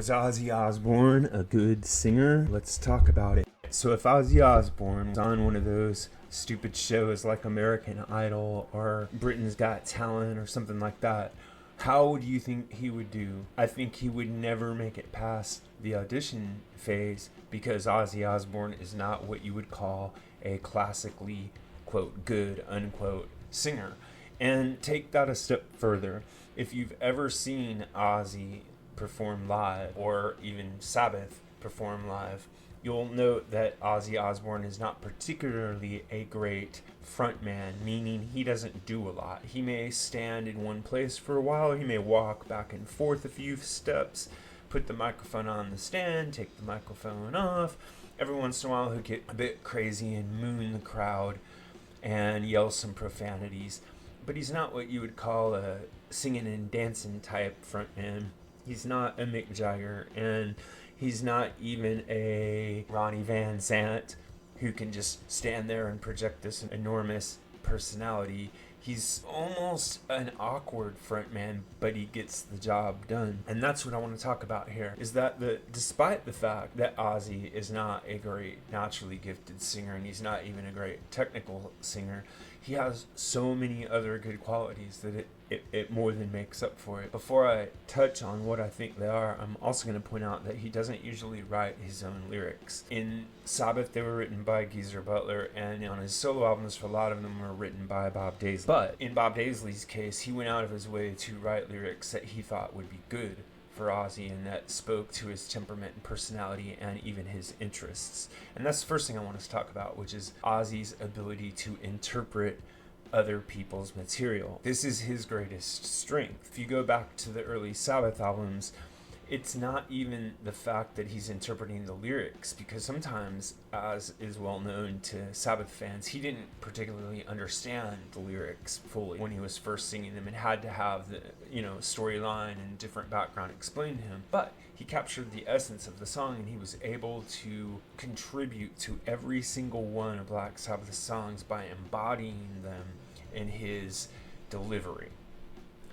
Was Ozzy Osbourne a good singer? Let's talk about it. So if Ozzy Osbourne was on one of those stupid shows like American Idol or Britain's Got Talent or something like that, how would you think he would do? I think he would never make it past the audition phase because Ozzy Osbourne is not what you would call a classically, quote, good, unquote, singer. And take that a step further. If you've ever seen Ozzy perform live or even Sabbath perform live, you'll note that Ozzy Osbourne is not particularly a great frontman, meaning he doesn't do a lot. He may stand in one place for a while, he may walk back and forth a few steps, put the microphone on the stand, take the microphone off. Every once in a while he'll get a bit crazy and moon the crowd and yell some profanities. But he's not what you would call a singing and dancing type frontman. He's not a Mick Jagger, and he's not even a Ronnie Van Zant who can just stand there and project this enormous personality. He's almost an awkward frontman, but he gets the job done. And that's what I want to talk about here, is that despite the fact that Ozzy is not a great naturally gifted singer, and he's not even a great technical singer, he has so many other good qualities that it more than makes up for it. Before I touch on what I think they are, I'm also going to point out that he doesn't usually write his own lyrics. In Sabbath, they were written by Geezer Butler, and on his solo albums, for a lot of them were written by Bob Daisley. But in Bob Daisley's case, he went out of his way to write lyrics that he thought would be good for Ozzy and that spoke to his temperament and personality and even his interests. And that's the first thing I want us to talk about, which is Ozzy's ability to interpret other people's material. This is his greatest strength. If you go back to the early Sabbath albums, it's not even the fact that he's interpreting the lyrics, because sometimes, as is well known to Sabbath fans, he didn't particularly understand the lyrics fully when he was first singing them and had to have the storyline and different background explained to him. But he captured the essence of the song, and he was able to contribute to every single one of Black Sabbath's songs by embodying them in his delivery.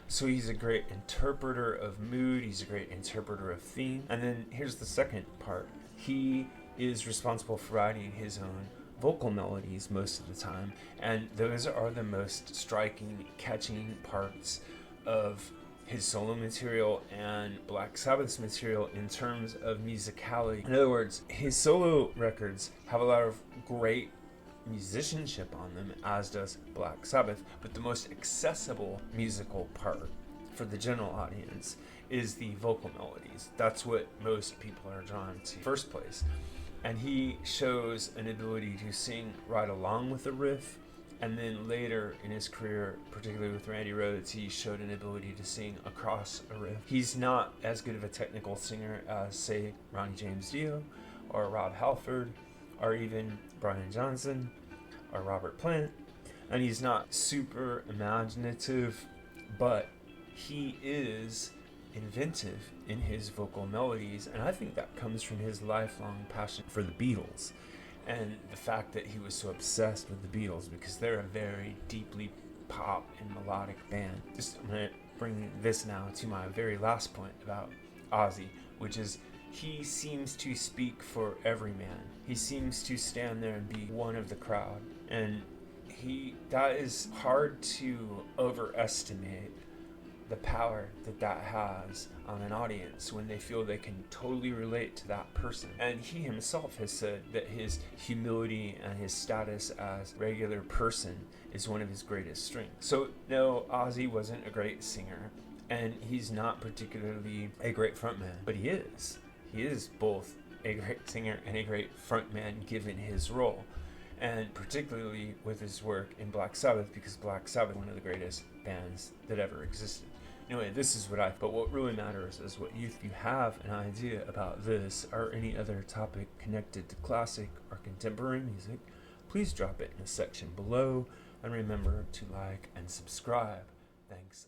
So he's a great interpreter of mood, he's a great interpreter of theme. And then here's the second part. He is responsible for writing his own vocal melodies most of the time, and those are the most striking, catching parts of his solo material and Black Sabbath's material in terms of musicality. In other words, his solo records have a lot of great musicianship on them, as does Black Sabbath, but the most accessible musical part for the general audience is the vocal melodies. That's what most people are drawn to in the first place. And he shows an ability to sing right along with the riff, and then later in his career, particularly with Randy Rhoads, he showed an ability to sing across a riff. He's not as good of a technical singer as, say, Ronnie James Dio or Rob Halford or even Brian Johnson or Robert Plant, and he's not super imaginative, but he is inventive in his vocal melodies, and I think that comes from his lifelong passion for the Beatles and the fact that he was so obsessed with the Beatles, because they're a very deeply pop and melodic band. I'm going to bring this now to my very last point about Ozzy, which is he seems to speak for every man. He seems to stand there and be one of the crowd. And that is hard to overestimate the power that has on an audience when they feel they can totally relate to that person. And he himself has said that his humility and his status as a regular person is one of his greatest strengths. So no, Ozzy wasn't a great singer, and he's not particularly a great frontman, but he is. He is both a great singer and a great frontman given his role, and particularly with his work in Black Sabbath, because Black Sabbath is one of the greatest bands that ever existed. Anyway, this is but what really matters is what if you have an idea about this or any other topic connected to classic or contemporary music, please drop it in the section below, and remember to like and subscribe. Thanks.